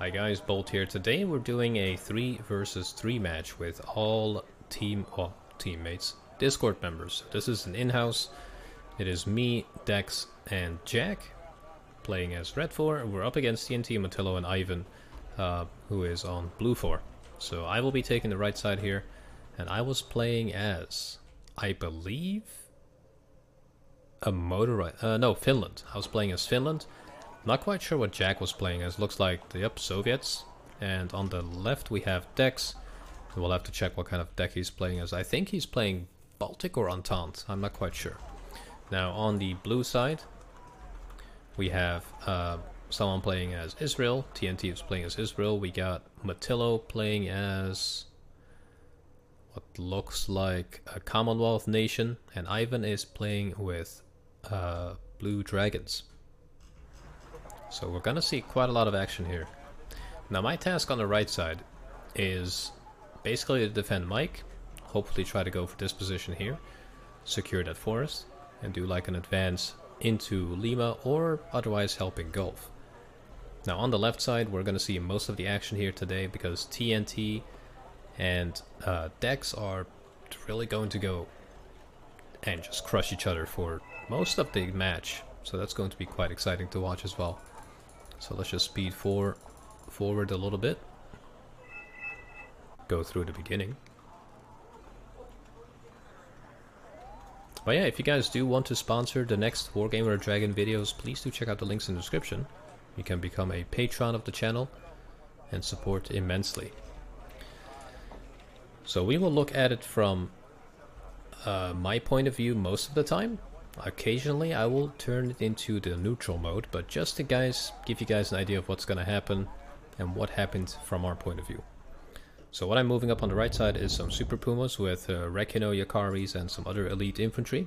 Hi guys, Bolt here. Today we're doing a 3 versus 3 match with all teammates, Discord members. This is an in-house. It is me, Dex, and Jack playing as Red 4, and we're up against TNT, Matillo, and Ivan, who is on Blue 4. So I will be taking the right side here, and I was playing as, I believe, Finland. I was playing as Finland. Not quite sure what Jack was playing as. Looks like the Soviets. And on the left we have Dex. We'll have to check what kind of deck he's playing as. I think he's playing Baltic or Entente. I'm not quite sure. Now on the blue side we have someone playing as Israel. TNT is playing as Israel. We got Matillo playing as what looks like a Commonwealth nation. And Ivan is playing with Blue Dragons. So we're gonna see quite a lot of action here. Now my task on the right side is basically to defend Mike, hopefully try to go for this position here, secure that forest, and do like an advance into Lima or otherwise helping Gulf. Now on the left side we're gonna see most of the action here today because TNT and Dex are really going to go and just crush each other for most of the match. So that's going to be quite exciting to watch as well. So let's just speed forward a little bit. Go through the beginning. But yeah, if you guys do want to sponsor the next Wargame or Dragon videos, please do check out the links in the description. You can become a patron of the channel and support immensely. So we will look at it from my point of view most of the time. Occasionally I will turn it into the neutral mode, but just to give you guys an idea of what's going to happen and what happened from our point of view. So what I'm moving up on the right side is some Super Pumas with Rekino, Yakaris and some other elite infantry.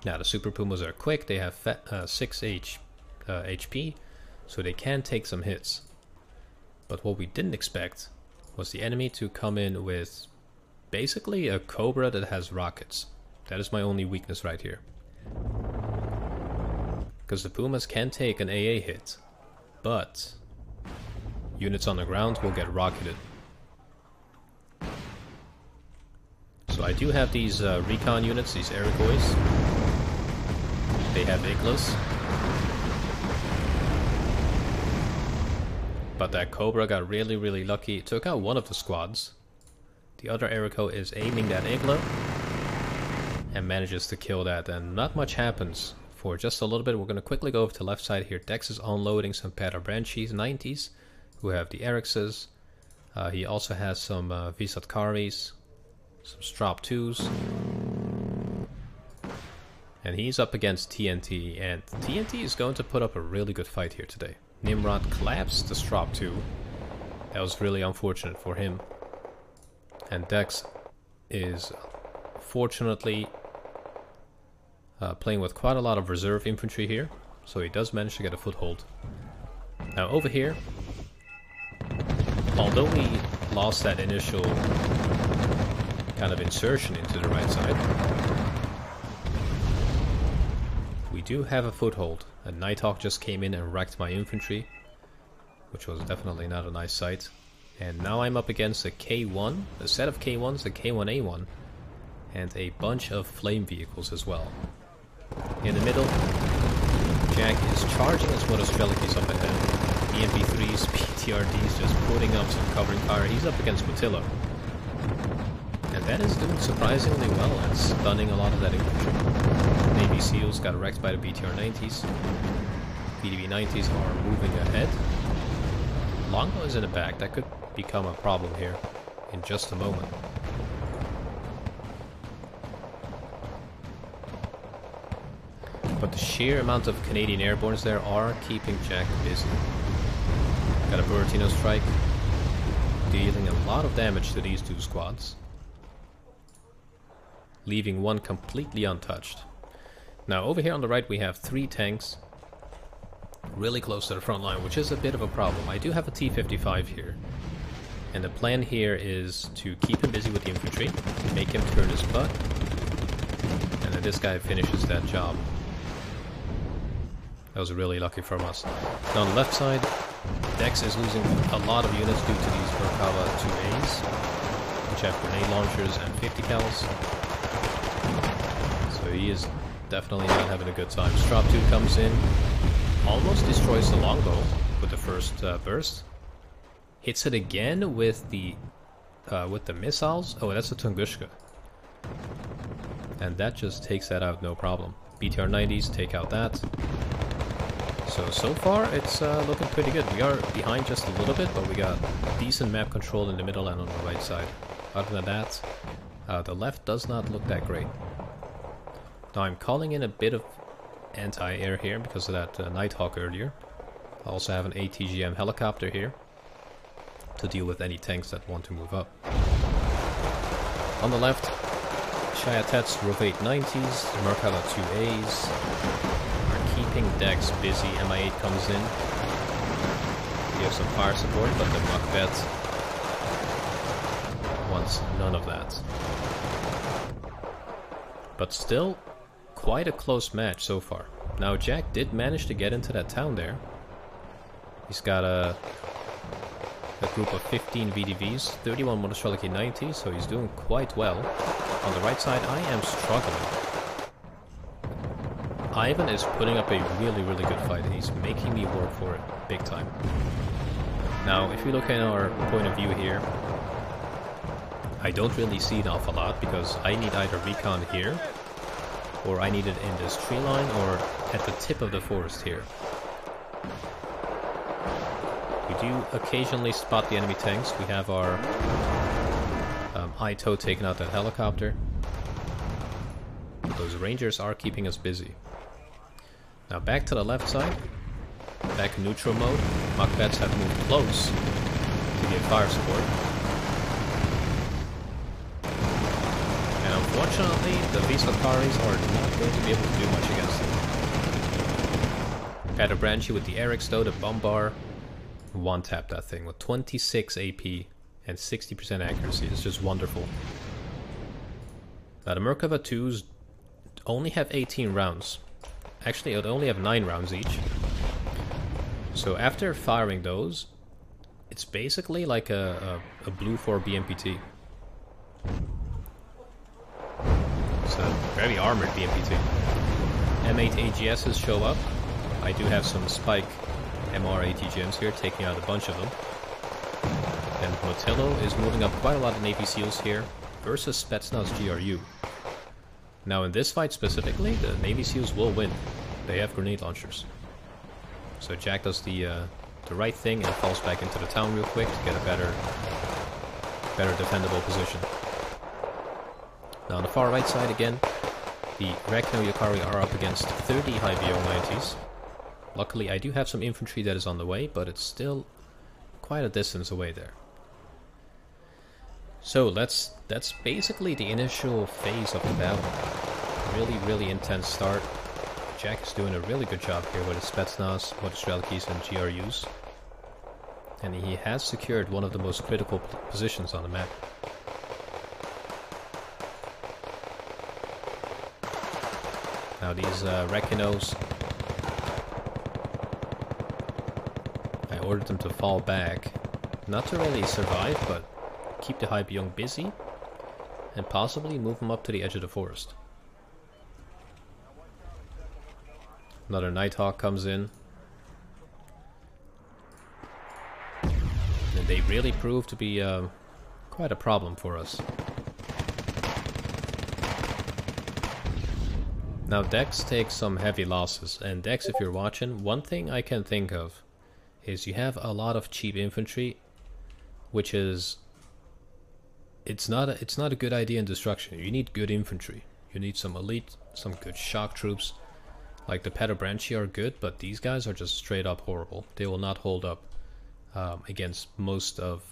Now the Super Pumas are quick, they have 6 HP, so they can take some hits. But what we didn't expect was the enemy to come in with basically a Cobra that has rockets. That is my only weakness right here. Because the Pumas can take an AA hit, but units on the ground will get rocketed. So I do have these recon units, these Iroquois. They have Iglas. But that Cobra got really lucky. It took out one of the squads. The other Iroquois is aiming that Igla and manages to kill that, and not much happens for just a little bit. We're going to quickly go over to the left side here. Dex is unloading some Padabranchis 90s who have the Erixes. He also has some Visatkaris, some Strop 2s, and he's up against TNT, and TNT is going to put up a really good fight here today. Nimrod collapsed the Strop 2. That was really unfortunate for him, and Dex is fortunately playing with quite a lot of reserve infantry here, so he does manage to get a foothold. Now over here, although we lost that initial kind of insertion into the right side, we do have a foothold. A Nighthawk just came in and wrecked my infantry, which was definitely not a nice sight. And now I'm up against a K1, a set of K1s, a K1A1, and a bunch of flame vehicles as well. In the middle, Jack is charging his Motostreliki's up ahead. EMP3s, PTRDs just putting up some covering fire. He's up against Matillo. And that is doing surprisingly well and stunning a lot of that infantry. Navy SEALs got wrecked by the BTR-90s. BDB-90s are moving ahead. Longbow is in the back. That could become a problem here in just a moment. But the sheer amount of Canadian airbornes there are keeping Jack busy. Got a Buratino strike, dealing a lot of damage to these two squads, leaving one completely untouched. Now over here on the right we have 3 tanks, really close to the front line, which is a bit of a problem. I do have a T-55 here, and the plan here is to keep him busy with the infantry, make him turn his butt, and then this guy finishes that job. That was really lucky from us. Now on the left side, Dex is losing a lot of units due to these Merkava 2As, which have grenade launchers and 50 cals. So he is definitely not having a good time. Strop 2 comes in, almost destroys the longbow with the first burst. Hits it again with the missiles. Oh, that's a Tunguska. And that just takes that out no problem. BTR 90s take out that. So far it's looking pretty good. We are behind just a little bit, but we got decent map control in the middle and on the right side. Other than that, the left does not look that great. Now I'm calling in a bit of anti-air here because of that Nighthawk earlier. I also have an ATGM helicopter here to deal with any tanks that want to move up. On the left, Chayatet's Rovate 90s, Merkava 2As are keeping Dex busy. MI8 comes in. We have some fire support, but the Macbeth wants none of that. But still, quite a close match so far. Now Jack did manage to get into that town there. He's got a group of 15 VDVs, 31 Monostrelic 90, so he's doing quite well. On the right side, I am struggling. Ivan is putting up a really good fight, and he's making me work for it big time. Now, if you look at our point of view here, I don't really see an awful lot, because I need either recon here, or I need it in this tree line, or at the tip of the forest here. We do occasionally spot the enemy tanks. We have our Ito taking out that helicopter. Those rangers are keeping us busy. Now back to the left side. Back in neutral mode. Macbeths have moved close to give fire support. And unfortunately, the Visakaris are not going to be able to do much against them. Patabranchy with the Erics though, the Bombar. One-tap that thing with 26 AP and 60% accuracy. It's just wonderful. Now the Merkava 2s only have 18 rounds. Actually, it only have 9 rounds each. So after firing those, it's basically like a blue 4 BMPT. It's a very armored BMPT. M8 AGSs show up. I do have some Spike MR ATGMs here, taking out a bunch of them. And Motillo is moving up quite a lot of Navy SEALs here versus Spetsnaz GRU. Now in this fight specifically, the Navy SEALs will win. They have grenade launchers. So Jack does the right thing and falls back into the town real quick to get a better defendable position. Now on the far right side again, the Rekno Yukari are up against 30 high VO 90s. Luckily, I do have some infantry that is on the way, but it's still quite a distance away there. So that's basically the initial phase of the battle. Really intense start. Jack is doing a really good job here with his Spetsnaz, Monostrelkis and GRUs. And he has secured one of the most critical positions on the map. Now these Rekinos, I ordered them to fall back, not to really survive, but keep the Hypeyoung busy, and possibly move them up to the edge of the forest. Another Nighthawk comes in. And they really prove to be quite a problem for us. Now Dex takes some heavy losses, and Dex, if you're watching, one thing I can think of is you have a lot of cheap infantry, which is it's not a good idea in destruction. You need good infantry. You need some elite, some good shock troops. Like the Patabranchy are good, but these guys are just straight up horrible. They will not hold up against most of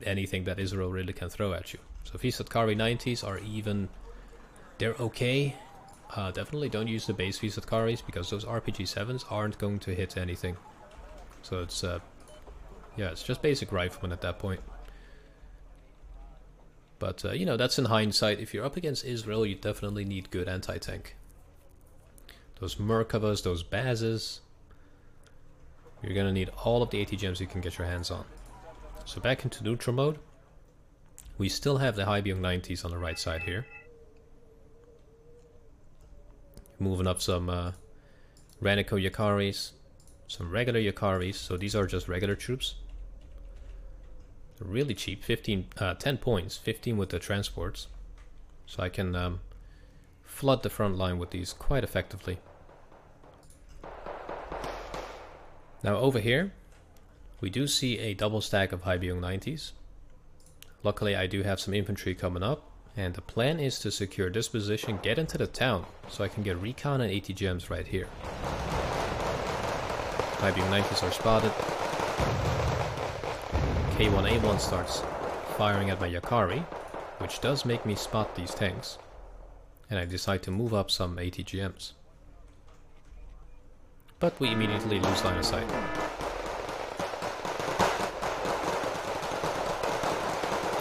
anything that Israel really can throw at you. So Visatkari 90s are even, they're okay. Definitely don't use the base Visatkaris because those RPG 7s aren't going to hit anything. So it's yeah, it's just basic rifleman at that point. But you know, that's in hindsight. If you're up against Israel, you definitely need good anti-tank. Those Merkavas, those Bazes. You're gonna need all of the AT gems you can get your hands on. So back into neutral mode. We still have the Hybiung 90s on the right side here. Moving up some Ranico Yakaris, some regular Yakaris. So these are just regular troops. They're really cheap, 10 points, 15 with the transports. So I can flood the front line with these quite effectively. Now over here, we do see a double stack of Hybiung 90s. Luckily I do have some infantry coming up, and the plan is to secure this position, get into the town, so I can get recon and 80 gems right here. Hybiung 90s are spotted. K1A1 starts firing at my Yakari, which does make me spot these tanks. And I decide to move up some 80 gems. But we immediately lose line of sight.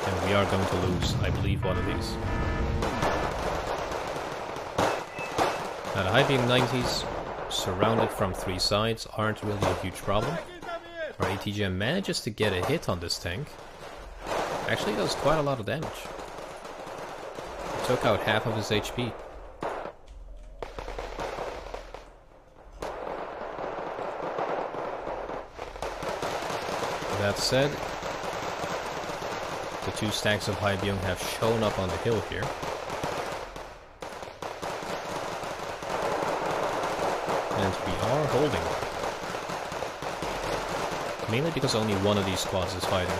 And we are going to lose, I believe, one of these. Now the Hybiung 90s, surrounded from 3 sides, aren't really a huge problem. Our ATGM manages to get a hit on this tank. Actually does quite a lot of damage. It took out half of his HP. That said, the 2 stacks of Hybiung have shown up on the hill here. And we are holding. Mainly because only one of these squads is fighting.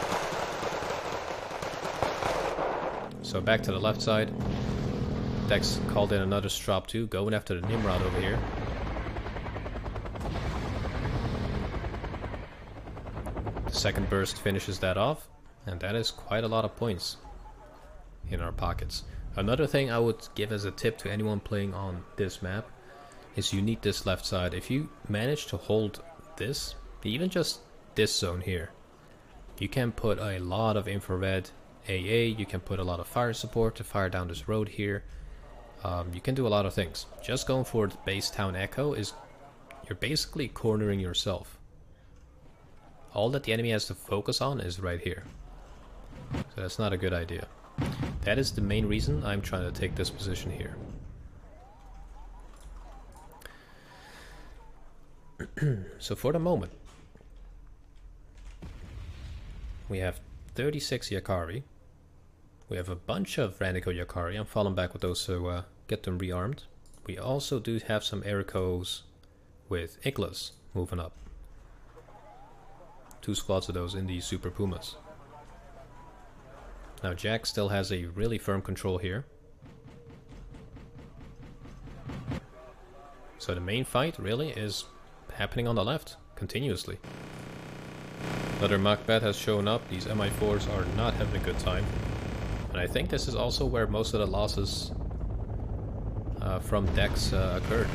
So back to the left side. Dex called in another strop too, going after the Nimrod over here. The second burst finishes that off, and that is quite a lot of points in our pockets. Another thing I would give as a tip to anyone playing on this map is you need this left side. If you manage to hold this, even just this zone here, you can put a lot of infrared AA, you can put a lot of fire support to fire down this road here. You can do a lot of things. Just going for the base town echo is, you're basically cornering yourself. All that the enemy has to focus on is right here. So that's not a good idea. That is the main reason I'm trying to take this position here. So for the moment, we have 36 Yakari. We have a bunch of Ranico Yakari. I'm falling back with those to get them rearmed. We also do have some Ericos with Iglas moving up. 2 squads of those in these Super Pumas. Now Jack still has a really firm control here. So the main fight really is happening on the left, continuously. Another Macbeth has shown up. These MI4s are not having a good time. And I think this is also where most of the losses from decks occurred.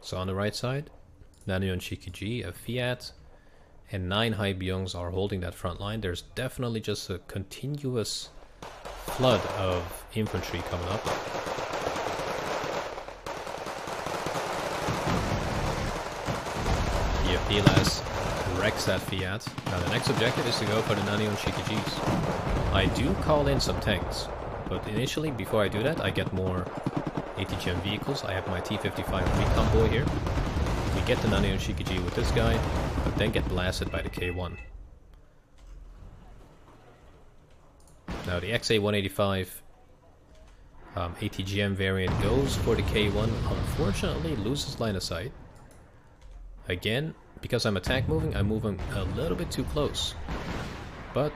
So on the right side, Nanion Shikiji, a Fiat, and 9 Hybiungs are holding that front line. There's definitely just a continuous flood of infantry coming up. The Apilas wrecks that Fiat. Now the next objective is to go for the Nanion Shikijis. I do call in some tanks, but initially, before I do that, I get more ATGM vehicles. I have my T-55 recon boy here. We get the Nanion Shikiji with this guy, but then get blasted by the K1. Now the XA-185 ATGM variant goes for the K1, unfortunately loses line of sight. Again, because I'm attack moving, I'm moving a little bit too close. But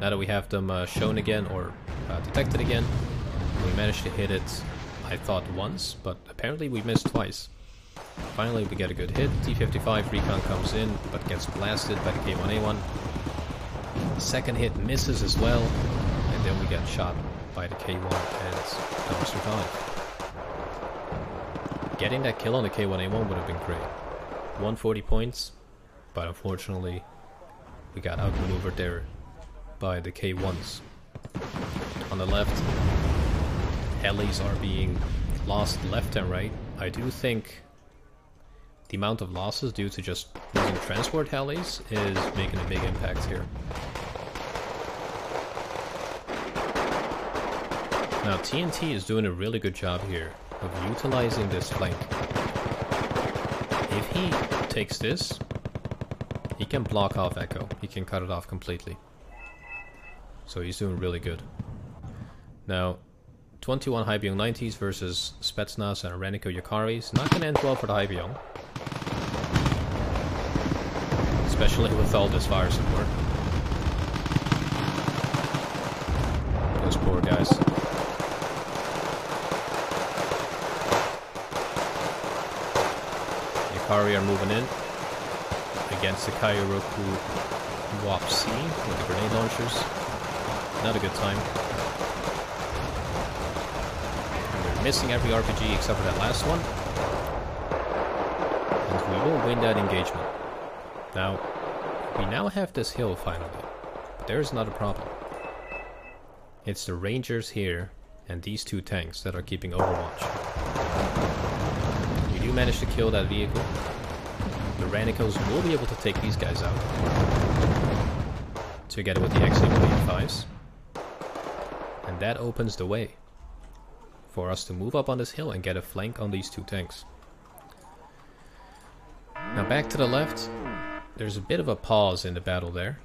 now that we have them shown again, or detected again, we managed to hit it, I thought once, but apparently we missed twice. Finally we get a good hit. T-55 recon comes in, but gets blasted by the K1A1. The second hit misses as well, and then we get shot by the K1 and don't survive. Getting that kill on the K1A1 would have been great. 140 points, but unfortunately we got outmaneuvered there by the K1s. On the left, helis are being lost left and right. I do think the amount of losses due to just using transport helis is making a big impact here. Now TNT is doing a really good job here of utilizing this flank. If he takes this, he can block off Echo. He can cut it off completely. So he's doing really good. Now, 21 Hybion 90s versus Spetsnaz and Reniko Yakaris. Not gonna end well for the Hybion. Especially with all this fire support. Those poor guys. Yakari are moving in against the Kairoku Wapsi with the grenade launchers. Not a good time. And they're missing every RPG except for that last one. And we will win that engagement. Now, we now have this hill finally. But there's another problem. It's the Rangers here and these two tanks that are keeping Overwatch. We do manage to kill that vehicle. The Ranikos will be able to take these guys out. Together with the XA-185s. And that opens the way for us to move up on this hill and get a flank on these two tanks. Now back to the left. There's a bit of a pause in the battle there.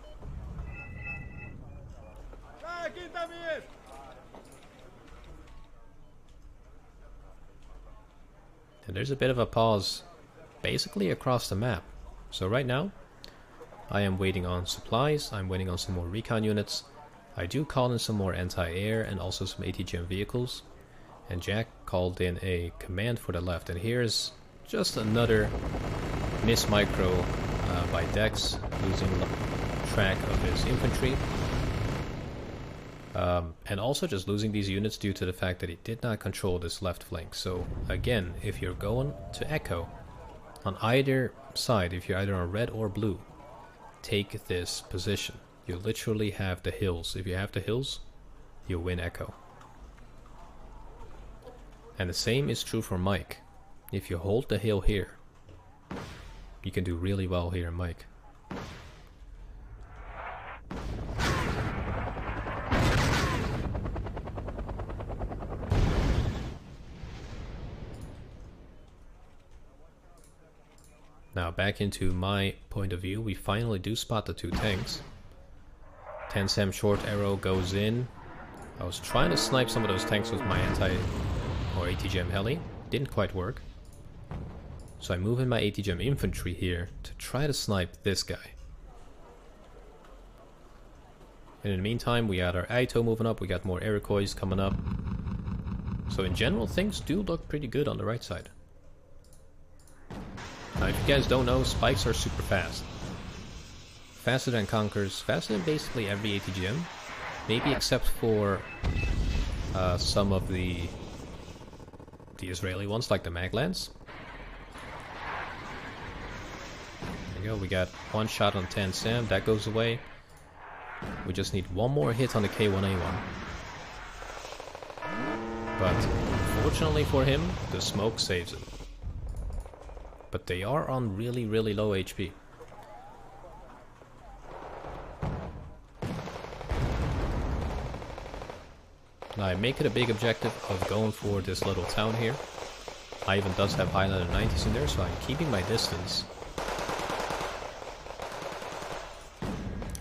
And there's a bit of a pause basically across the map. So right now, I am waiting on supplies, I'm waiting on some more recon units. I do call in some more anti-air and also some ATGM vehicles. And Jack called in a command for the left. And here's just another miss micro by Dex, losing track of his infantry. And also just losing these units due to the fact that he did not control this left flank. So again, if you're going to Echo, on either side, if you're either on red or blue, take this position. You literally have the hills. If you have the hills, you win Echo. And the same is true for Mike. If you hold the hill here, you can do really well here in Mike. Now back into my point of view, we finally do spot the two tanks. 10 Sam short arrow goes in. I was trying to snipe some of those tanks with my or ATGM heli. Didn't quite work. So I move in my ATGM infantry here to try to snipe this guy. And in the meantime, we got our Aito moving up, we got more Iroquois coming up. So in general, things do look pretty good on the right side. Now if you guys don't know, spikes are super fast. Faster than Conkers, faster than basically every ATGM. Maybe except for some of the Israeli ones, like the Maglans. There you go, we got one shot on 10 Sam, that goes away. We just need one more hit on the K1A1. But fortunately for him, the smoke saves him. But they are on really, really low HP. Now I make it a big objective of going for this little town here. Ivan does have Highlander 90s in there, so I'm keeping my distance.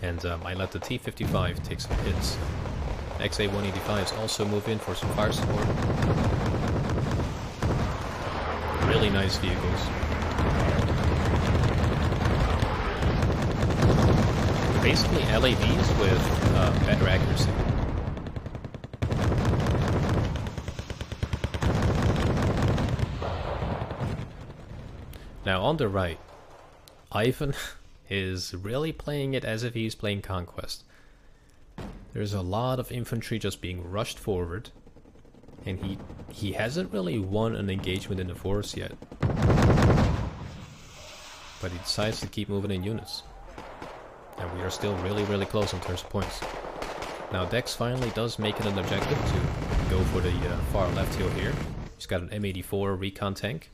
And I let the T-55 take some hits. XA-185s also move in for some fire support. Really nice vehicles. Basically LAVs with better accuracy. Now on the right, Ivan is really playing it as if he's playing Conquest. There's a lot of infantry just being rushed forward, and he hasn't really won an engagement in the forest yet. But but he decides to keep moving in units. And we are still really close in terms of points. Now Dex finally does make it an objective to go for the far left hill here. He's got an M84 recon tank.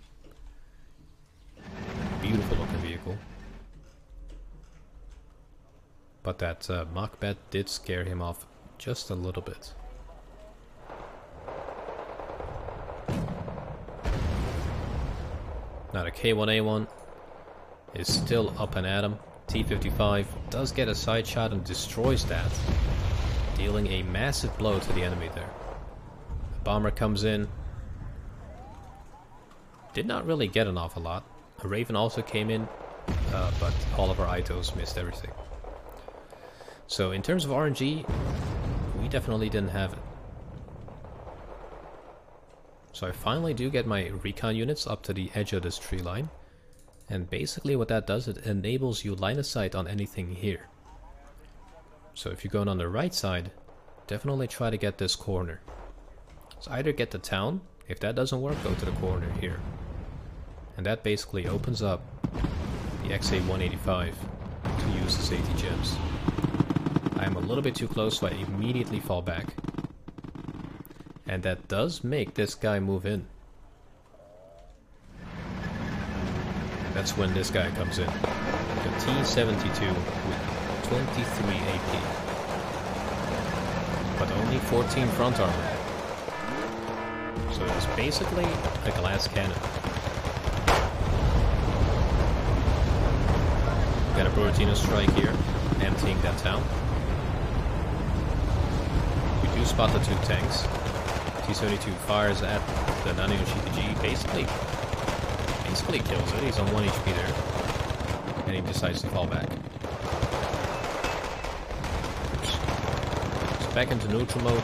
Beautiful looking vehicle. But that mock bet did scare him off just a little bit. Now the K1A1 is still up and at him. T55 does get a side shot and destroys that, dealing a massive blow to the enemy there. The bomber comes in. Did not really get an awful lot. A Raven also came in, but all of our Itos missed everything. So in terms of RNG, we definitely didn't have it. So I finally do get my recon units up to the edge of this tree line. And basically what that does, it enables you line of sight on anything here. So if you're going on the right side, definitely try to get this corner. So either get the town, if that doesn't work, go to the corner here. And that basically opens up the XA185 to use this 80 gems. I'm a little bit too close, so I immediately fall back. And that does make this guy move in. That's when this guy comes in. The T72 with 23 AP. But only 14 front armor. So it's basically a glass cannon. Got a Buratino strike here, emptying that town. We do spot the two tanks. T72 fires at the Nano GPG, basically kills it. He's on 1 HP there. And he decides to fall back. So back into neutral mode.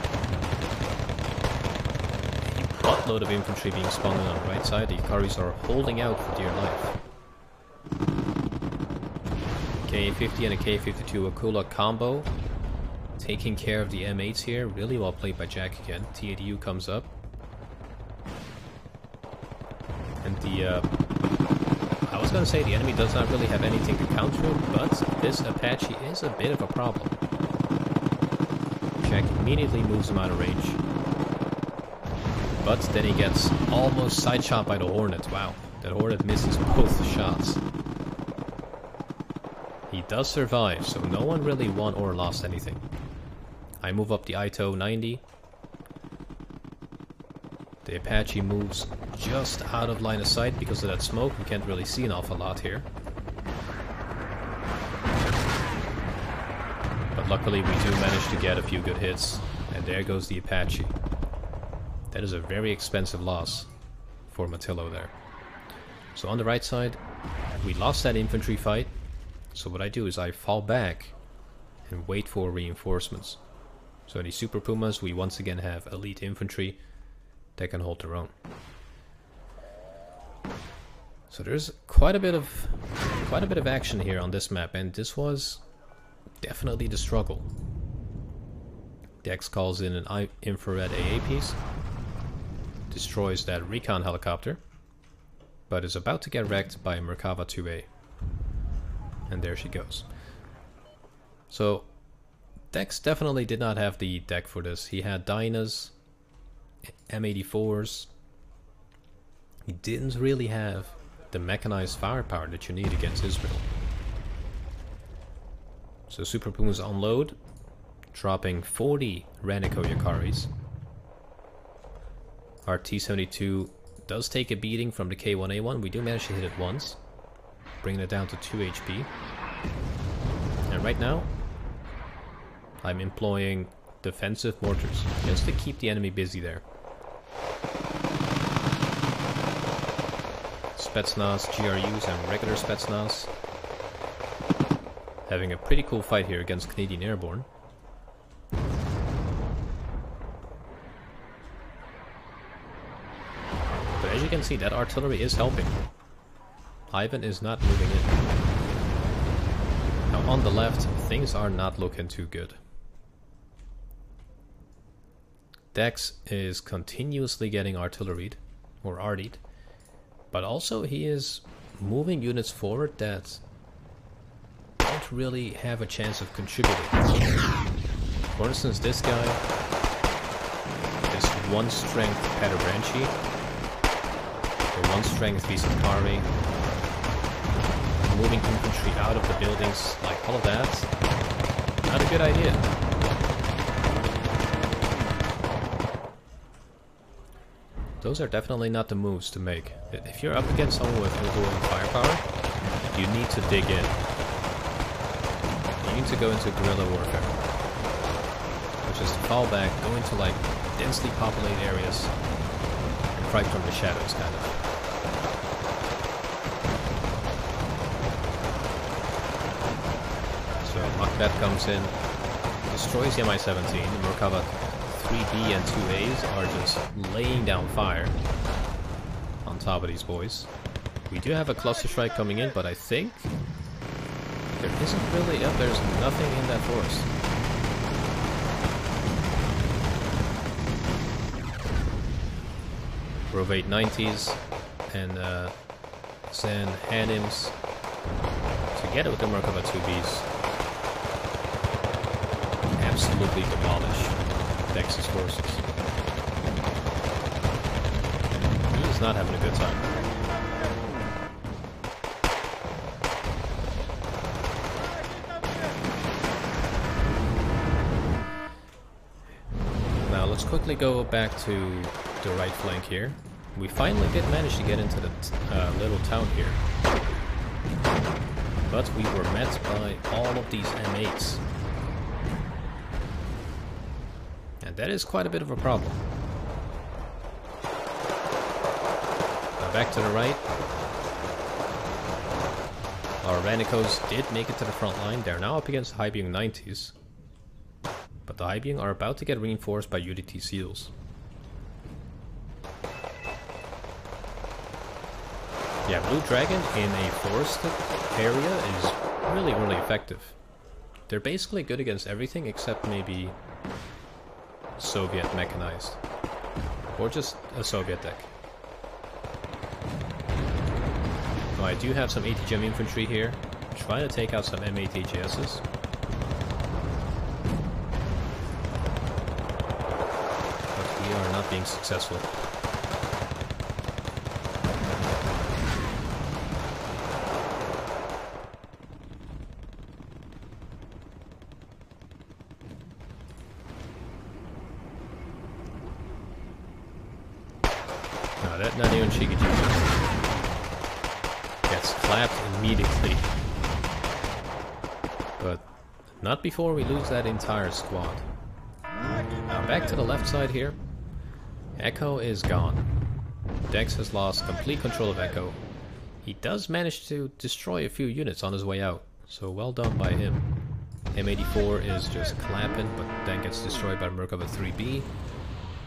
A buttload of infantry being spawned on the right side. The Ikaris are holding out for dear life. K50 and a K52 Akula combo. Taking care of the M8s here. Really well played by Jack again. T80U comes up. And I was going to say the enemy does not really have anything to counter it, but this Apache is a bit of a problem. Jack immediately moves him out of range. But then he gets almost side shot by the Hornet. Wow, that Hornet misses both shots. He does survive, so no one really won or lost anything. I move up the Ito 90. The Apache moves just out of line of sight because of that smoke. We can't really see an awful lot here. But luckily we do manage to get a few good hits. And there goes the Apache. That is a very expensive loss for Matillo there. So on the right side, we lost that infantry fight. So what I do is I fall back and wait for reinforcements. So in the Super Pumas we once again have elite infantry that can hold their own. So there's quite a bit of action here on this map, and this was definitely the struggle. Dex calls in an infrared AA piece, destroys that recon helicopter, but is about to get wrecked by Merkava 2A. And there she goes. So Dex definitely did not have the deck for this. He had Dynas, M84s. He didn't really have the mechanized firepower that you need against Israel. So Super Pumas unload, dropping 40 Ranico Yakaris. Our T72 does take a beating from the K1A1. We do manage to hit it once, bringing it down to 2 HP. And right now, I'm employing defensive mortars, just to keep the enemy busy there. Spetsnaz, GRUs, and regular Spetsnaz having a pretty cool fight here against Canadian Airborne. But as you can see, that artillery is helping. Ivan is not moving in. Now on the left, things are not looking too good. Dex is continuously getting artilleried, or artied, but also he is moving units forward that don't really have a chance of contributing. For instance, this guy is 1 strength Padabranchi, or 1 strength Visapari, moving infantry out of the buildings, like all of that. Not a good idea. Those are definitely not the moves to make. If you're up against someone with overwhelming firepower, you need to dig in. You need to go into guerrilla warfare, which is to fall back, go into like densely populated areas, and fight from the shadows, kind of. So Macbeth comes in, destroys the Mi-17, and Merkava 3B and 2As are just laying down fire on top of these boys. We do have a cluster strike coming in, but I think there isn't really... Yep, there's nothing in that forest. Grove 890s and Zen Hanims together with the Merkava 2Bs absolutely demolish Dex's forces. He is not having a good time. Now let's quickly go back to the right flank here. We finally did manage to get into the little town here. But we were met by all of these M8s. And that is quite a bit of a problem. Now back to the right. Our Ranicos did make it to the front line. They're now up against the Hybiung 90s. But the Hybiung are about to get reinforced by UDT Seals. Yeah, Blue Dragon in a forested area is really, really effective. They're basically good against everything except maybe Soviet mechanized. Or just a Soviet deck. Oh, I do have some ATGM infantry here. Trying to take out some M8 AJSs. But we are not being successful. Not even Shigiji gets clapped immediately. But not before we lose that entire squad. Now back to the left side here. Echo is gone. Dex has lost complete control of Echo. He does manage to destroy a few units on his way out, so well done by him. M84 is just clapping, but then gets destroyed by Merkava 3B,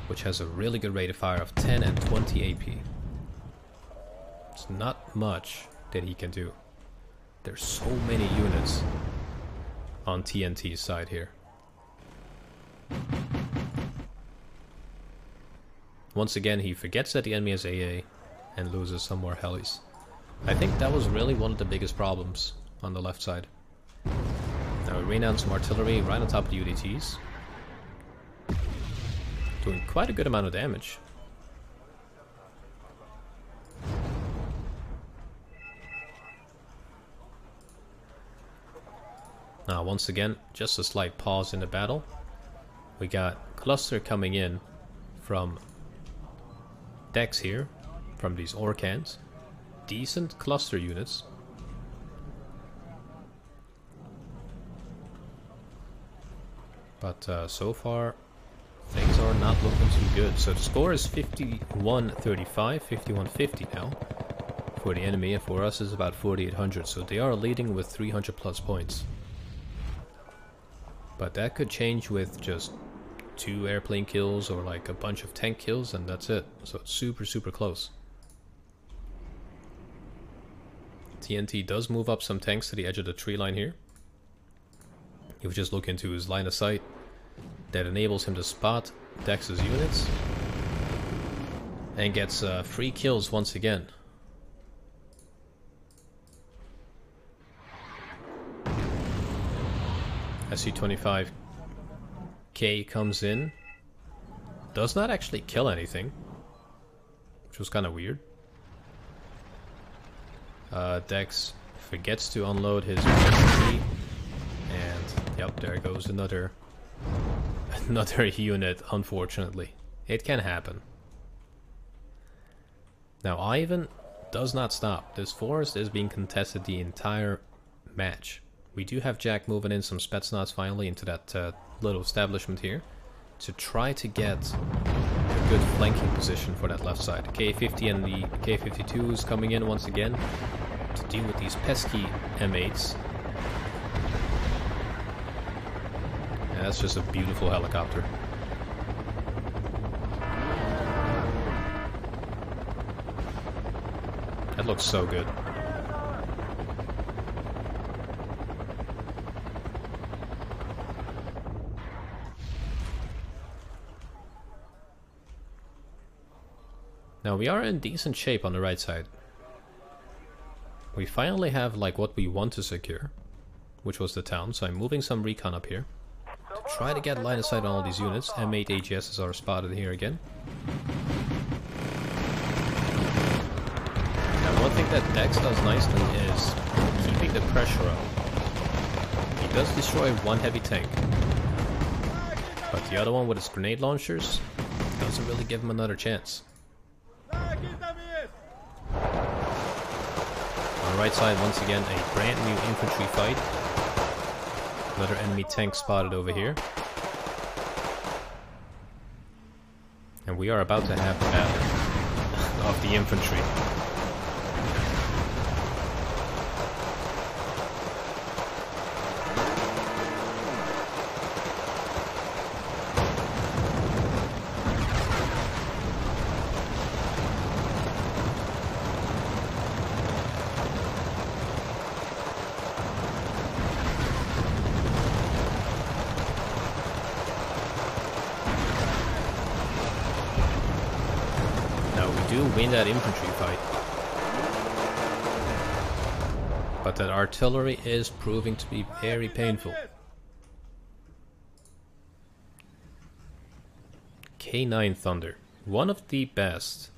which has a really good rate of fire of 10 and 20 AP. It's not much that he can do. There's so many units on TNT's side here. Once again, he forgets that the enemy has AA and loses some more helis. I think that was really one of the biggest problems on the left side. Now we rain down some artillery right on top of the UDTs. Doing quite a good amount of damage. Now once again, just a slight pause in the battle. We got cluster coming in from Dex here, from these Orcans. Decent cluster units. But so far things are not looking too good. So the score is 51-35, 51-50 now for the enemy, and for us is about 4,800. So they are leading with 300 plus points. But that could change with just 2 airplane kills or like a bunch of tank kills, and that's it. So it's super, super close. TNT does move up some tanks to the edge of the tree line here. If you just look into his line of sight, that enables him to spot Dex's units and gets free kills once again. SC-25K comes in. Does not actually kill anything, which was kind of weird. Dex forgets to unload his HP, and yep, there goes another unit, unfortunately. It can happen. Now Ivan does not stop. This forest is being contested the entire match. We do have Jack moving in some Spetsnaz finally into that little establishment here to try to get a good flanking position for that left side. K50 and the K52 is coming in once again to deal with these pesky M8s. And that's just a beautiful helicopter. That looks so good. Now we are in decent shape on the right side. We finally have like what we want to secure, which was the town, so I'm moving some recon up here to try to get line of sight on all these units. M8 AGSs are spotted here again. Now one thing that Dex does nicely is keeping the pressure up. He does destroy one heavy tank, but the other one with his grenade launchers doesn't really give him another chance. On the right side, once again, a brand new infantry fight. Another enemy tank spotted over here. And we are about to have the battle of the infantry. Win that infantry fight, but that artillery is proving to be very painful. K9 Thunder, one of the best,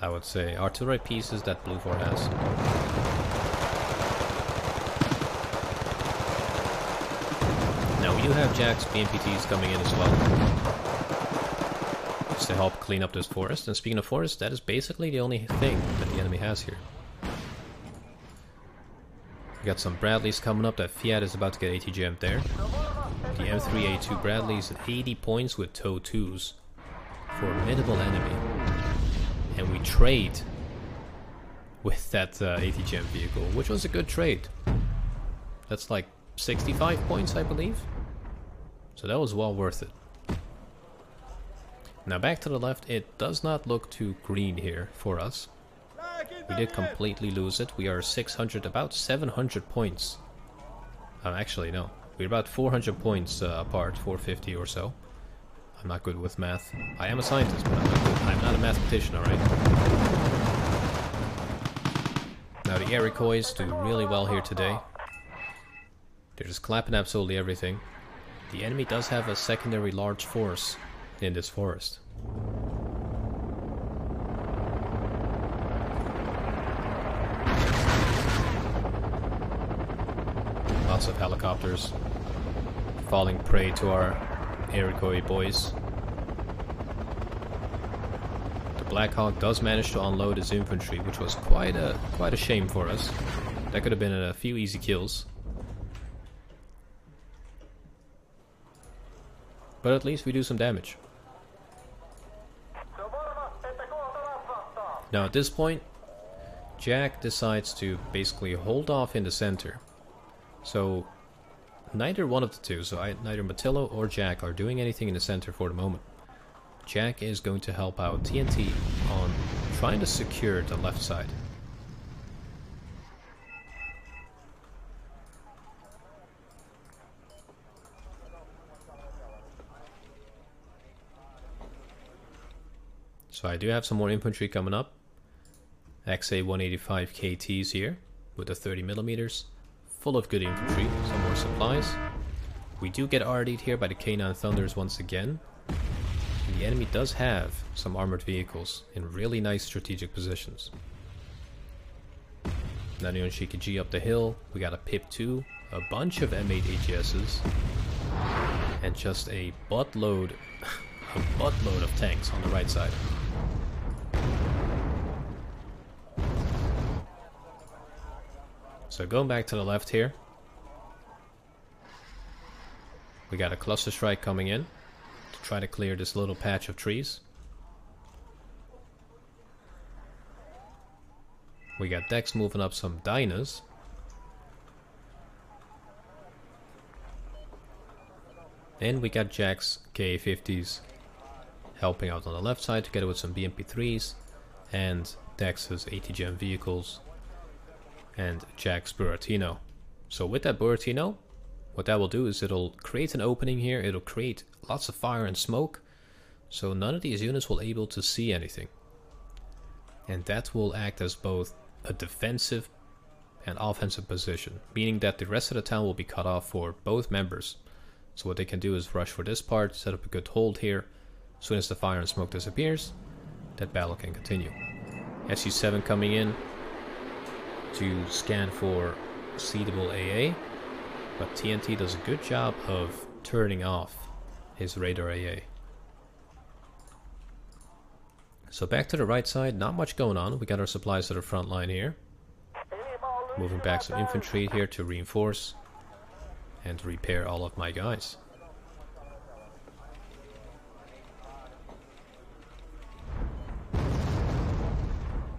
I would say, artillery pieces that Blue 4 has. Now we do have Jack's BMPTs coming in as well, to help clean up this forest. And speaking of forest, that is basically the only thing that the enemy has here. We got some Bradleys coming up. That Fiat is about to get AT-jammed there. The M3A2 Bradleys at 80 points with TOW 2s. Formidable enemy. And we trade with that AT-jam vehicle, which was a good trade. That's like 65 points, I believe. So that was well worth it. Now back to the left, it does not look too green here for us. We did completely lose it. We are 600, about 700 points. Actually no, we're about 400 points apart, 450 or so. I'm not good with math. I am a scientist, but I'm not a mathematician, alright? Now the Iroquois do really well here today. They're just clapping absolutely everything. The enemy does have a secondary large force in this forest. Lots of helicopters falling prey to our Iroquois boys. The Black Hawk does manage to unload his infantry, which was quite a shame for us. That could have been a few easy kills. But at least we do some damage. Now at this point, Jack decides to basically hold off in the center. So neither one of the two, so neither Matillo or Jack are doing anything in the center for the moment. Jack is going to help out TNT on trying to secure the left side. So I do have some more infantry coming up. XA 185 KTs here with the 30mm. Full of good infantry. Some more supplies. We do get RD'd here by the K9 Thunders once again. And the enemy does have some armored vehicles in really nice strategic positions. Nanion Shiki G up the hill. We got a Pip 2, a bunch of M8 AGSs, and just a buttload of tanks on the right side. So going back to the left here, we got a cluster strike coming in to try to clear this little patch of trees. We got Dex moving up some Dynas. And we got Jack's KA-50s helping out on the left side together with some BMP-3s and Dex's ATGM vehicles and Jack's Buratino. So with that Buratino, what that will do is it'll create an opening here, it'll create lots of fire and smoke, so none of these units will be able to see anything. And that will act as both a defensive and offensive position, meaning that the rest of the town will be cut off for both members. So what they can do is rush for this part, set up a good hold here. As soon as the fire and smoke disappears, that battle can continue. SU-7 coming in to scan for seedable AA, but TNT does a good job of turning off his radar AA. So back to the right side, not much going on. We got our supplies to the front line here. Moving back some infantry here to reinforce and repair all of my guys.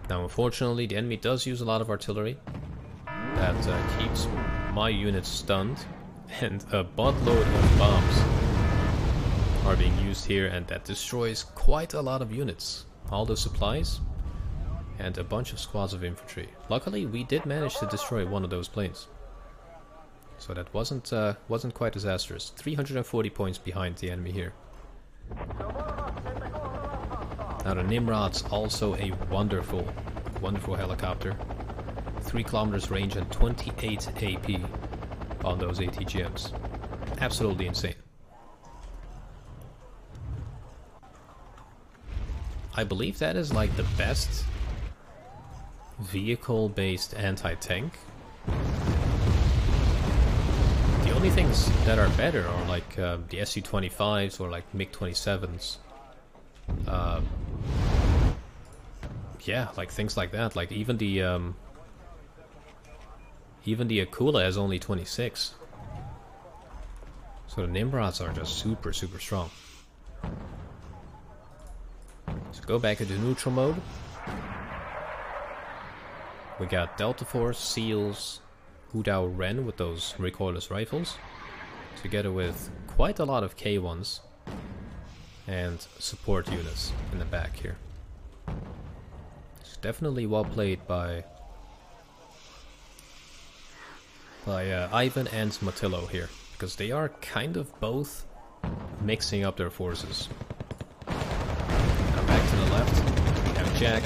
Now unfortunately the enemy does use a lot of artillery. That keeps my units stunned, and a buttload of bombs are being used here, and that destroys quite a lot of units. All the supplies and a bunch of squads of infantry. Luckily we did manage to destroy one of those planes, so that wasn't quite disastrous. 340 points behind the enemy here. Now the Nimrod's also a wonderful helicopter. 3 kilometers range and 28 AP on those ATGMs. Absolutely insane. I believe that is like the best vehicle-based anti-tank. The only things that are better are like the SU-25s or like MiG-27s. Yeah, like things like that. Like even the Akula has only 26. So the Nimrods are just super strong. So go back into neutral mode. We got Delta Force, SEALs, Hudao Ren with those recoilless rifles, together with quite a lot of K1s and support units in the back here. It's definitely well played by Ivan and Matillo here, because they are kind of both mixing up their forces. Now back to the left, we have Jack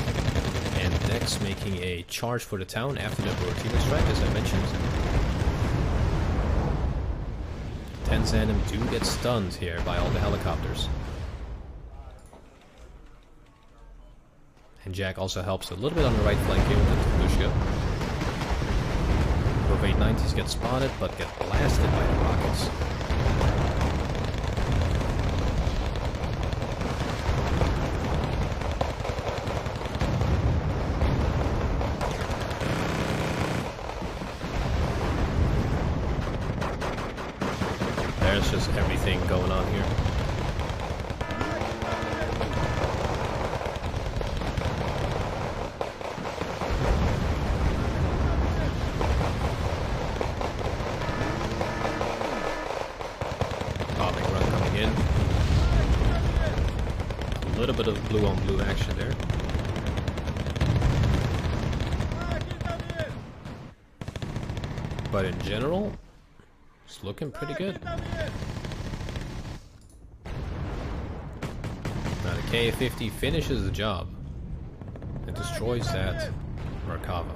and Dex making a charge for the town after the Buratino strike, as I mentioned. Tenzandem do get stunned here by all the helicopters. And Jack also helps a little bit on the right flank here with the Tubushka. Both 890s get spotted, but get blasted by the rockets. There's just everything going on here. A little bit of blue on blue action there. But in general, it's looking pretty good. Now the Ka-50 finishes the job and destroys that Merkava.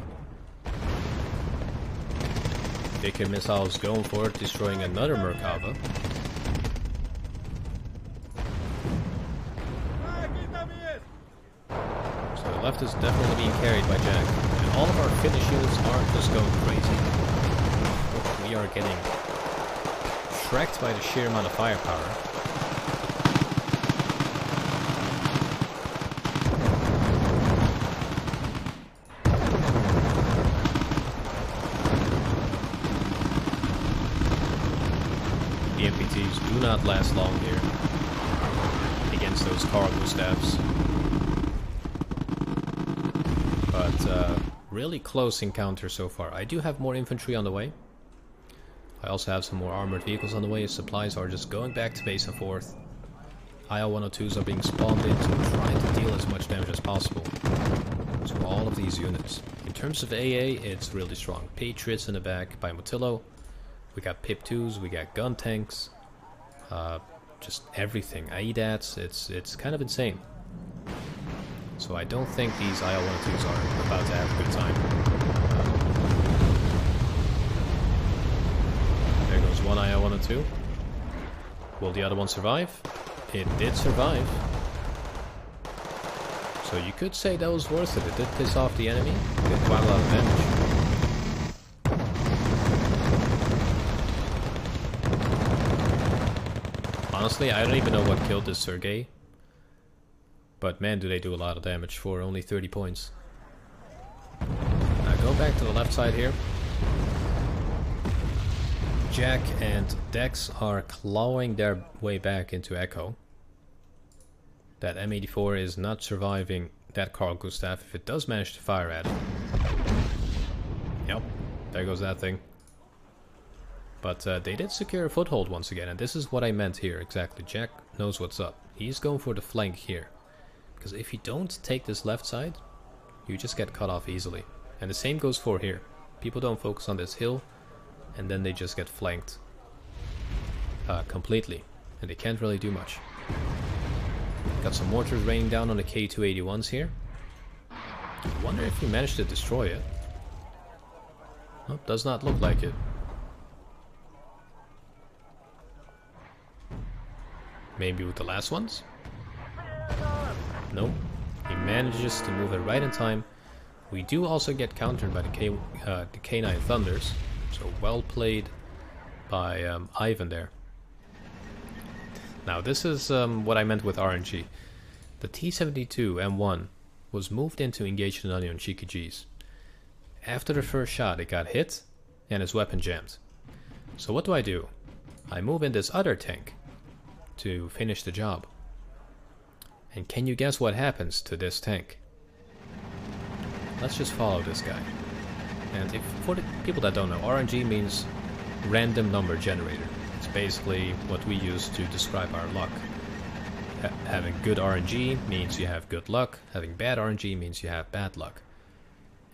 Dicker missiles going for it, destroying another Merkava. So the left is definitely being carried by Jack. And all of our finish units aren't just going crazy. We are getting tracked by the sheer amount of firepower. The MPTs do not last long here against those cargo staffs. But really close encounter so far. I do have more infantry on the way. I also have some more armored vehicles on the way. Supplies are just going back to base and forth. IL-102s are being spawned into trying to deal as much damage as possible to all of these units. In terms of AA, it's really strong. Patriots in the back by Motillo. We got Pip-2s, we got gun tanks. Just everything. AIDATs, it's kind of insane. So I don't think these IL-102s are about to have a good time. There goes one IL-102. Will the other one survive? It did survive. So you could say that was worth it. It did piss off the enemy. It did quite a lot of damage. Honestly, I don't even know what killed this Sergei. But man, do they do a lot of damage for only 30 points. Now go back to the left side here. Jack and Dex are clawing their way back into Echo. That M84 is not surviving that cargo staff if it does manage to fire at it. Yep, there goes that thing. But they did secure a foothold once again, and this is what I meant here exactly. Jack knows what's up. He's going for the flank here. Because if you don't take this left side, you just get cut off easily. And the same goes for here. People don't focus on this hill, and then they just get flanked completely. And they can't really do much. Got some mortars raining down on the K281s here. I wonder if we managed to destroy it. Nope, does not look like it. Maybe with the last ones? Nope. He manages to move it right in time. We do also get countered by the K9 Thunders. So well played by Ivan there. Now this is what I meant with RNG. The T-72 M1 was moved in to engage the Nani on Shikijis. After the first shot it got hit and his weapon jammed. So what do? I move in this other tank to finish the job. And can you guess what happens to this tank? Let's just follow this guy. And if, for the people that don't know, RNG means random number generator. It's basically what we use to describe our luck. Having good RNG means you have good luck. Having bad RNG means you have bad luck.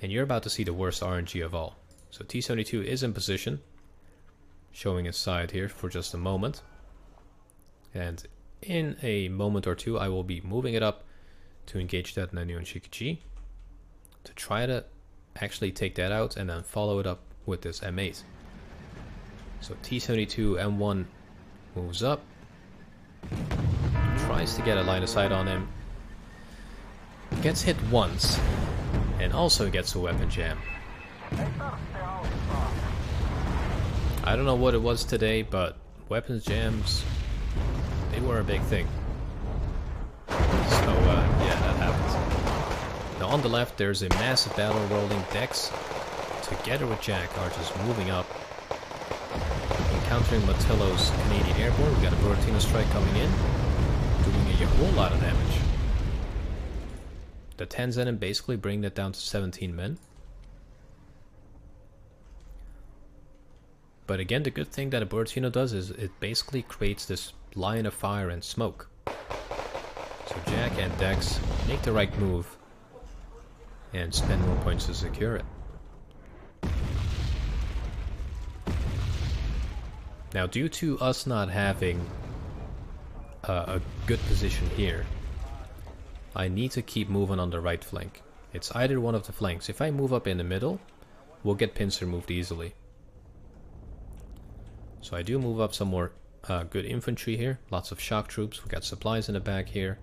And you're about to see the worst RNG of all. So T-72 is in position, showing his side here for just a moment. And in a moment or two I will be moving it up to engage that Nani on Shikiji, to try to actually take that out and then follow it up with this M8. So T-72 M1 moves up, tries to get a line of sight on him, gets hit once, and also gets a weapon jam. I don't know what it was today, but weapons jams, they were a big thing. So yeah, that happens. Now on the left there's a massive battle rolling. Dex, together with Jack, are just moving up, encountering Matillo's Canadian Airborne. We got a Buratino strike coming in, doing a whole lot of damage. The Tanzanian basically bringing it down to 17 men. But again, the good thing that a Buratino does is it basically creates this line of fire and smoke. So Jack and Dex make the right move and spend more points to secure it. Now, due to us not having a good position here, I need to keep moving on the right flank. It's either one of the flanks. If I move up in the middle, we'll get pincer moved easily. So I do move up some more good infantry here. Lots of shock troops. We got supplies in the back here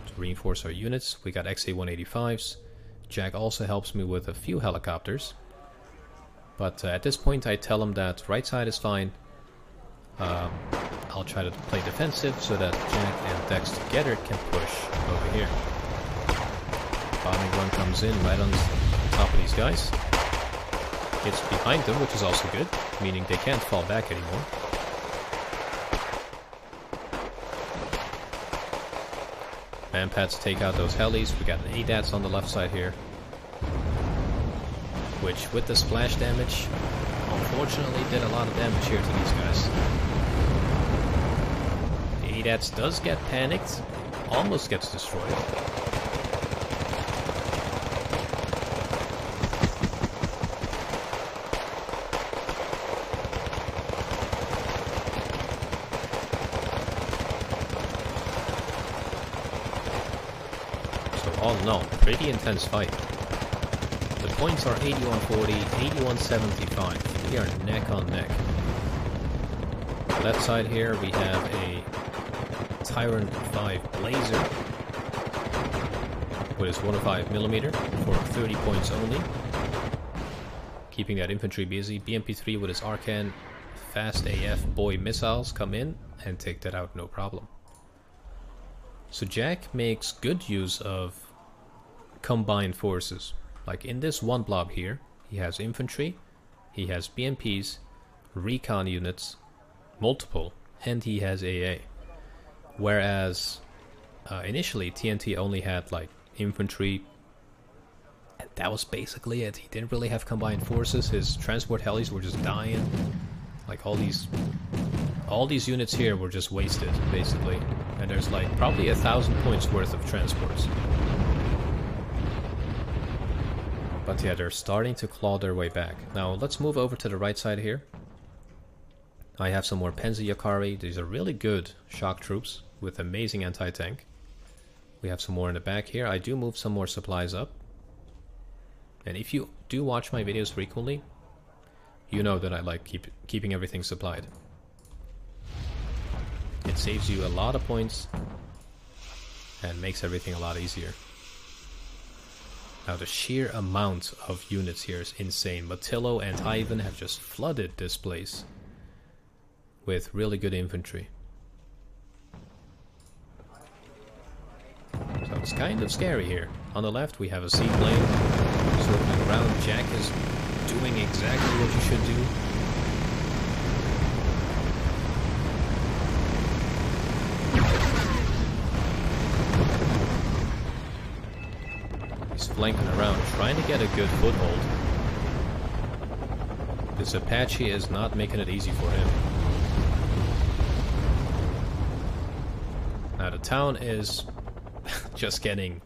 to reinforce our units. We got XA-185s. Jack also helps me with a few helicopters. But at this point I tell him that right side is fine. I'll try to play defensive so that Jack and Dex together can push over here. Bombing run comes in right on top of these guys. It's behind them, which is also good, meaning they can't fall back anymore. Manpads take out those helis. We got an ADATs on the left side here. Which, with the splash damage, unfortunately did a lot of damage here to these guys. The ADATs does get panicked, almost gets destroyed. So all in all, pretty intense fight. The points are 81-40, 81-75. We are neck on neck. Left side here we have a Tyrant 5 Blazer with his 105mm for 30 points only. Keeping that infantry busy. BMP3 with his Arcan Fast AF Boy missiles come in and take that out no problem. So Jack makes good use of combined forces. Like in this one blob here, he has infantry, he has BMPs, recon units, multiple, and he has AA. Whereas initially TNT only had like infantry, and that was basically it. He didn't really have combined forces. His transport helis were just dying. Like all these units here were just wasted, basically. And there's like probably 1,000 points worth of transports. But yeah, they're starting to claw their way back. Now let's move over to the right side here. I have some more Penza Yakari. These are really good shock troops with amazing anti-tank. We have some more in the back here. I do move some more supplies up. And if you do watch my videos frequently, you know that I like keeping everything supplied. It saves you a lot of points and makes everything a lot easier. Now the sheer amount of units here is insane. Matillo and Ivan have just flooded this place with really good infantry. So it's kind of scary here. On the left we have a seaplane circling around. Jack is doing exactly what you should do. He's flanking around, trying to get a good foothold. This Apache is not making it easy for him. Now the town is just getting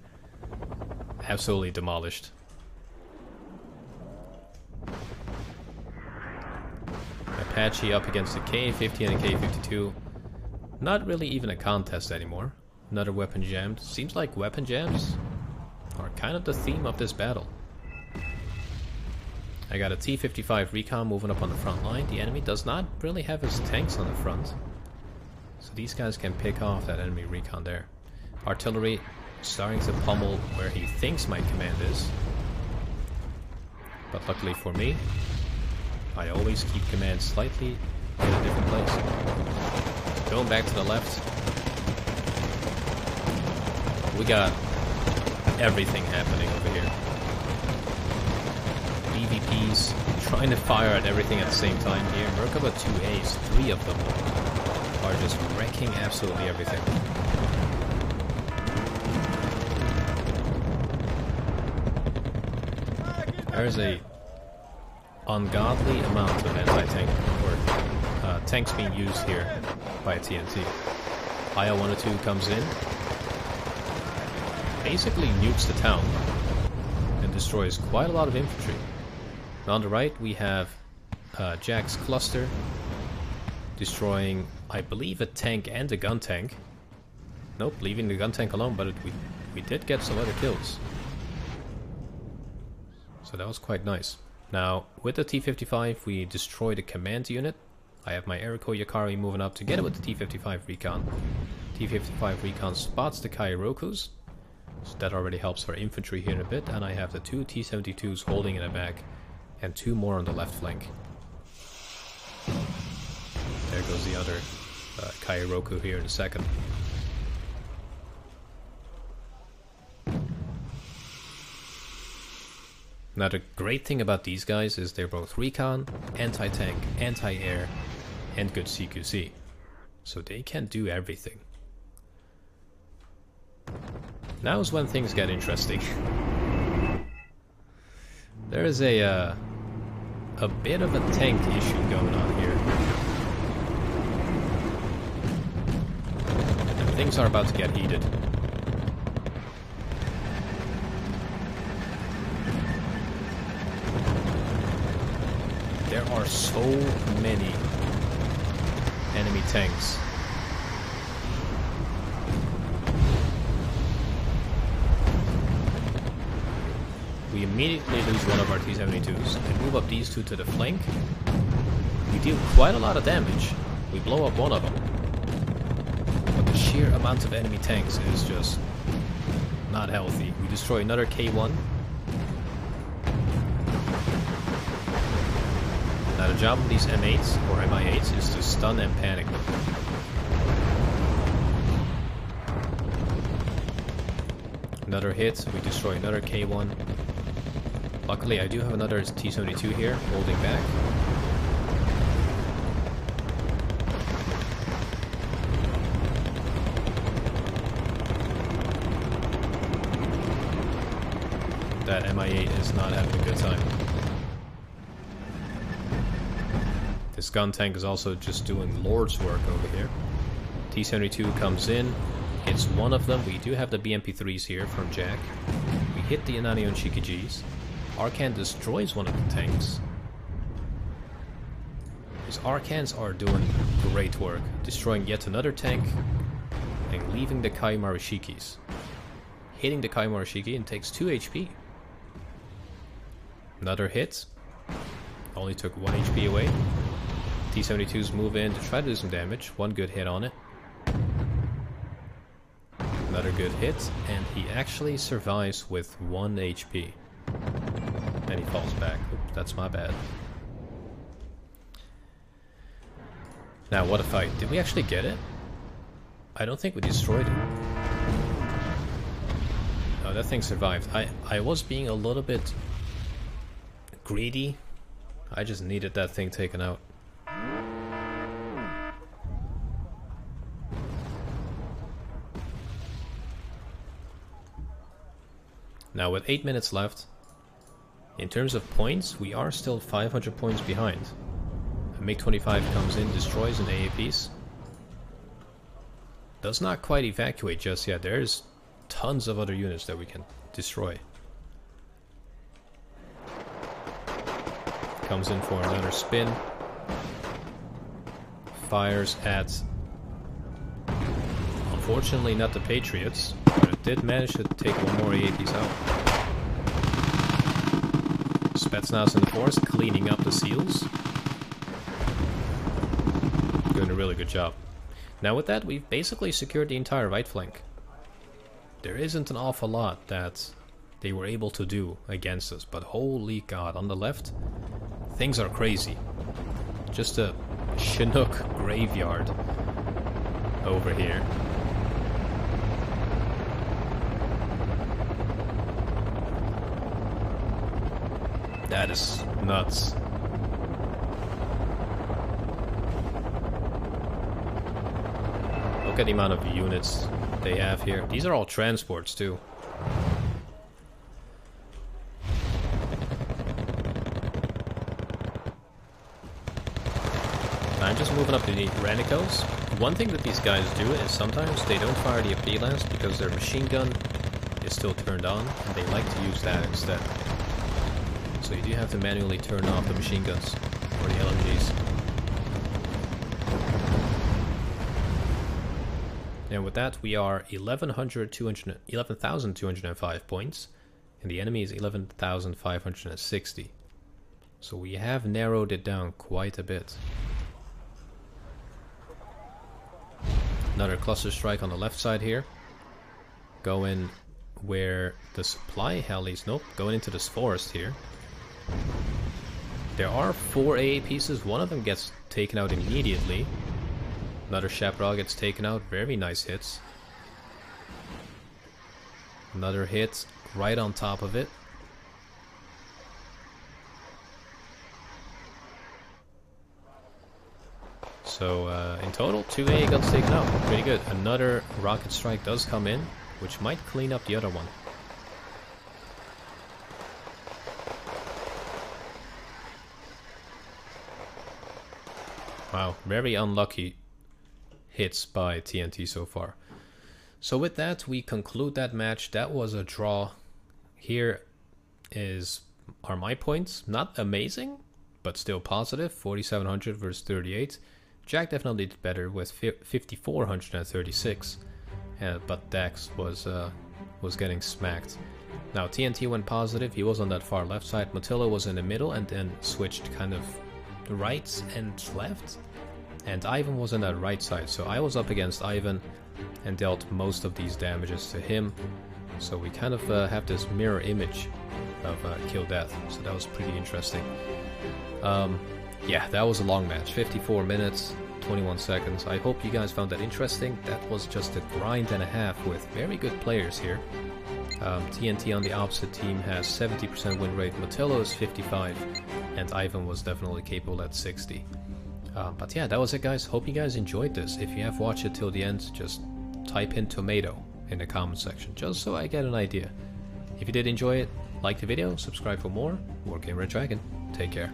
absolutely demolished. Apache up against the K-50 and the K-52. Not really even a contest anymore. Another weapon jammed. Seems like weapon jams are kind of the theme of this battle. I got a T-55 recon moving up on the front line. The enemy does not really have his tanks on the front, so these guys can pick off that enemy recon there. Artillery starting to pummel where he thinks my command is, but luckily for me, I always keep command slightly in a different place. Going back to the left, we got everything happening over here. BVPs trying to fire at everything at the same time here. Merkaba 2As, 3 of them are just wrecking absolutely everything. There's a ungodly amount of anti-tank or tanks being used here by TNT. IL-102 comes in, basically nukes the town and destroys quite a lot of infantry. And on the right we have Jack's cluster destroying, I believe, a tank and a gun tank. Nope, leaving the gun tank alone, but we did get some other kills. So that was quite nice. Now, with the T-55 we destroyed a command unit I have my Eriko Yakari moving up together with the T-55 Recon. T-55 Recon spots the Kairokus, so that already helps our infantry here in a bit, and I have the 2 T-72s holding in the back, and 2 more on the left flank. There goes the other Kairoku here in a second. Now the great thing about these guys is they're both recon, anti-tank, anti-air, and good CQC. So they can do everything. Now is when things get interesting. There is a bit of a tank issue going on here. And things are about to get heated. There are so many enemy tanks. We immediately lose one of our T-72s and move up these 2 to the flank. We deal quite a lot of damage. We blow up one of them. But the sheer amount of enemy tanks is just not healthy. We destroy another K1. Now the job of these M8s, or MI8s, is to stun and panic them. Another hit, we destroy another K1. Luckily I do have another T-72 here, holding back. That MI8 is not having a good time. This gun tank is also just doing Lord's work over here. T-72 comes in, hits one of them. We do have the BMP-3s here from Jack. We hit the Ananion Shikijis. Arcan destroys one of the tanks. His Arcans are doing great work, destroying yet another tank and leaving the Kaimarushikis. Hitting the Kaimarushiki and takes 2 HP. Another hit. Only took 1 HP away. T-72s move in to try to do some damage. 1 good hit on it. Another good hit, and he actually survives with 1 HP. And he falls back. Oops, that's my bad. Now, what a fight. Did we actually get it? I don't think we destroyed it. No, that thing survived. I was being a little bit greedy. I just needed that thing taken out. Now with 8 minutes left, in terms of points, we are still 500 points behind. A MiG-25 comes in, destroys an AA piece. Does not quite evacuate just yet. There's tons of other units that we can destroy. Comes in for another spin. Fires at, unfortunately not the Patriots, but it did manage to take 1 more AA piece out. Spetsnaz in the forest, cleaning up the seals. Doing a really good job. Now with that, we've basically secured the entire right flank. There isn't an awful lot that they were able to do against us, but holy god, on the left, things are crazy. Just a Chinook graveyard over here. That is nuts. Look at the amount of units they have here. These are all transports too. I'm just moving up to the Ranicos. One thing that these guys do is sometimes they don't fire the FD lance because their machine gun is still turned on, and they like to use that instead. So you do have to manually turn off the machine guns or the LMGs. And with that, we are 11,205 points, and the enemy is 11,560. So we have narrowed it down quite a bit. Another cluster strike on the left side here. Going where the supply helis, nope, going into this forest here. There are 4 AA pieces, one of them gets taken out immediately. Another Chaparral gets taken out, very nice hits. Another hit right on top of it. So in total, 2 AA guns taken out, pretty good. Another Rocket Strike does come in, which might clean up the other one. Wow, very unlucky hits by TNT so far. So with that, we conclude that match. That was a draw. Here are my points. Not amazing, but still positive. 4,700 versus 38. Jack definitely did better with 5,436. But Dax was getting smacked. Now TNT went positive. He was on that far left side. Matilda was in the middle and then switched kind of right and left. And Ivan was on that right side. So I was up against Ivan and dealt most of these damages to him. So we kind of have this mirror image of kill death. So that was pretty interesting. Yeah, that was a long match. 54 minutes, 21 seconds. I hope you guys found that interesting. That was just a grind and a half with very good players here. TNT on the opposite team has 70% win rate, Matilda is 55, and Ivan was definitely capable at 60. But yeah, that was it guys. Hope you guys enjoyed this. If you have watched it till the end, just type in tomato in the comment section, just so I get an idea. If you did enjoy it, like the video, subscribe for more. Wargame Red Dragon. Take care.